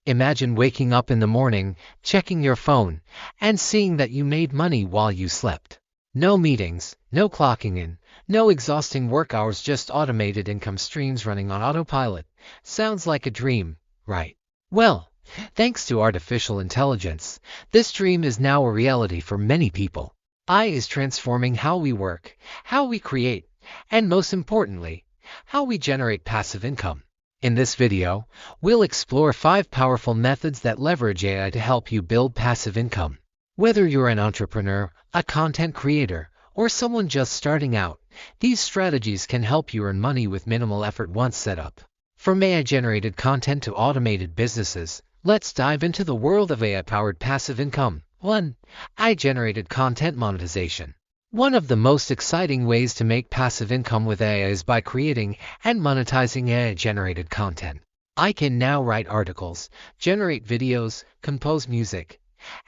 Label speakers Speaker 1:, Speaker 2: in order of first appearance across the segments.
Speaker 1: Imagine waking up in the morning, checking your phone, and seeing that you made money while you slept. No meetings, no clocking in, no exhausting work hours, just automated income streams running on autopilot. Sounds like a dream, right? Well, thanks to artificial intelligence, this dream is now a reality for many people. AI is transforming how we work, how we create, and most importantly, how we generate passive income. In this video, we'll explore 5 powerful methods that leverage AI to help you build passive income. Whether you're an entrepreneur, a content creator, or someone just starting out, these strategies can help you earn money with minimal effort once set up. From AI-generated content to automated businesses, let's dive into the world of AI-powered passive income. 1. AI-generated content monetization. One of the most exciting ways to make passive income with AI is by creating and monetizing AI-generated content. I can now write articles, generate videos, compose music,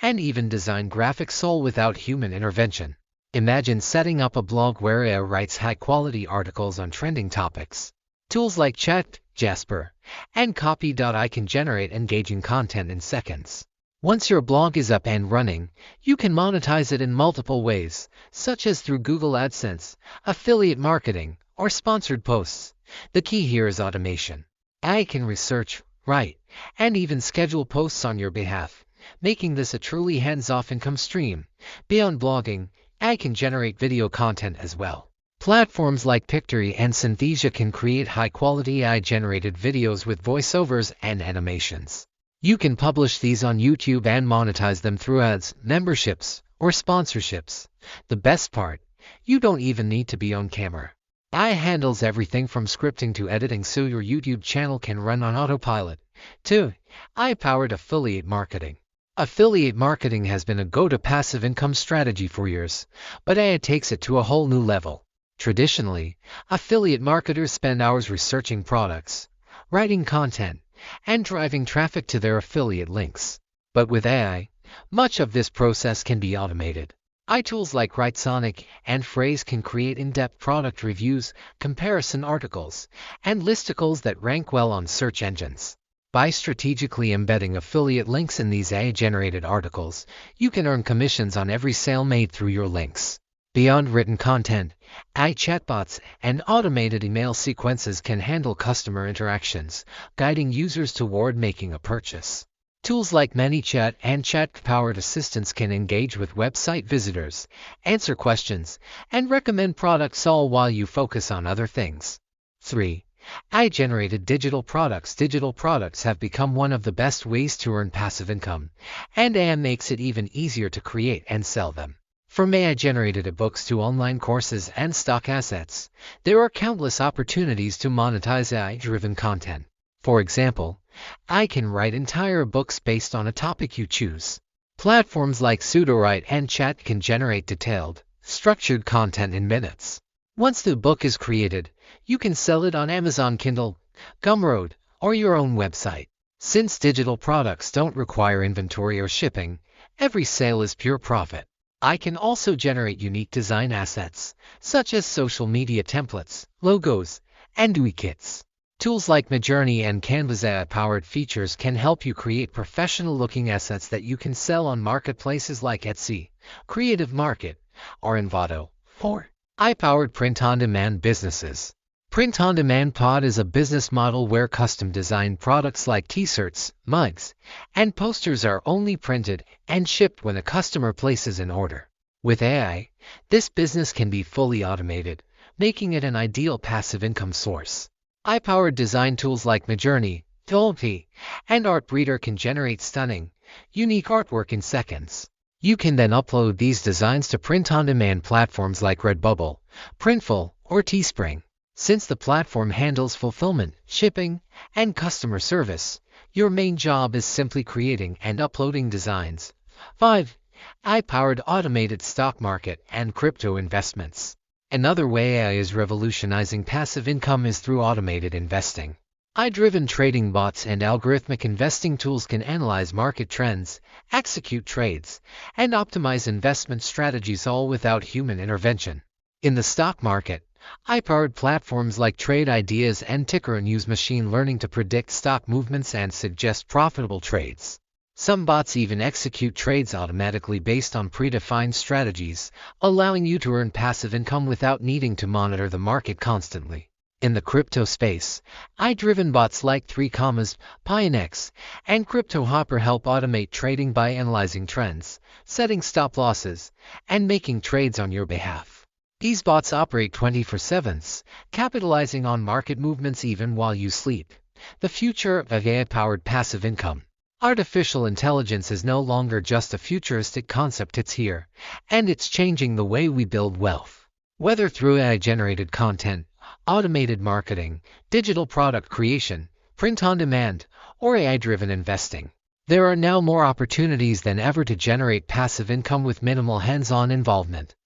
Speaker 1: and even design graphics all without human intervention. Imagine setting up a blog where AI writes high-quality articles on trending topics. Tools like Chat, Jasper, and Copy.ai can generate engaging content in seconds. Once your blog is up and running, you can monetize it in multiple ways, such as through Google AdSense, affiliate marketing, or sponsored posts. The key here is automation. AI can research, write, and even schedule posts on your behalf, making this a truly hands-off income stream. Beyond blogging, AI can generate video content as well. Platforms like Pictory and Synthesia can create high-quality AI-generated videos with voiceovers and animations. You can publish these on YouTube and monetize them through ads, memberships, or sponsorships. The best part, you don't even need to be on camera. AI handles everything from scripting to editing, so your YouTube channel can run on autopilot. 2. AI-powered affiliate marketing. Affiliate marketing has been a go-to passive income strategy for years, but AI takes it to a whole new level. Traditionally, affiliate marketers spend hours researching products, writing content, and driving traffic to their affiliate links. But with AI, much of this process can be automated. AI tools like WriteSonic and Phrase can create in-depth product reviews, comparison articles, and listicles that rank well on search engines. By strategically embedding affiliate links in these AI-generated articles, you can earn commissions on every sale made through your links. Beyond written content, AI chatbots and automated email sequences can handle customer interactions, guiding users toward making a purchase. Tools like ManyChat and chat-powered assistants can engage with website visitors, answer questions, and recommend products, all while you focus on other things. 3. AI-generated digital products. Digital products have become one of the best ways to earn passive income, and AI makes it even easier to create and sell them. From AI-generated ebooks to online courses and stock assets, there are countless opportunities to monetize AI-driven content. For example, AI can write entire books based on a topic you choose. Platforms like Sudowrite and Chat can generate detailed, structured content in minutes. Once the book is created, you can sell it on Amazon Kindle, Gumroad, or your own website. Since digital products don't require inventory or shipping, every sale is pure profit. AI can also generate unique design assets, such as social media templates, logos, and wikits. Tools like Midjourney and Canva's AI-powered features can help you create professional-looking assets that you can sell on marketplaces like Etsy, Creative Market, or Envato. 4. AI-powered print-on-demand businesses. Print-on-demand pod is a business model where custom-designed products like t-shirts, mugs, and posters are only printed and shipped when a customer places an order. With AI, this business can be fully automated, making it an ideal passive income source. AI-powered design tools like Midjourney, Dolby, and Artbreeder can generate stunning, unique artwork in seconds. You can then upload these designs to print-on-demand platforms like Redbubble, Printful, or Teespring. Since the platform handles fulfillment, shipping, and customer service, your main job is simply creating and uploading designs. 5. AI-powered automated stock market and crypto investments. Another way AI is revolutionizing passive income is through automated investing. AI-driven trading bots and algorithmic investing tools can analyze market trends, execute trades, and optimize investment strategies, all without human intervention. In the stock market, AI-powered platforms like Trade Ideas and Ticker use machine learning to predict stock movements and suggest profitable trades. Some bots even execute trades automatically based on predefined strategies, allowing you to earn passive income without needing to monitor the market constantly. In the crypto space, AI-driven bots like 3, Pionex, and Crypto Hopper help automate trading by analyzing trends, setting stop losses, and making trades on your behalf. These bots operate 24/7, capitalizing on market movements even while you sleep. The future of AI-powered passive income. Artificial intelligence is no longer just a futuristic concept, it's here, and it's changing the way we build wealth. Whether through AI-generated content, automated marketing, digital product creation, print on demand, or AI-driven investing, there are now more opportunities than ever to generate passive income with minimal hands-on involvement.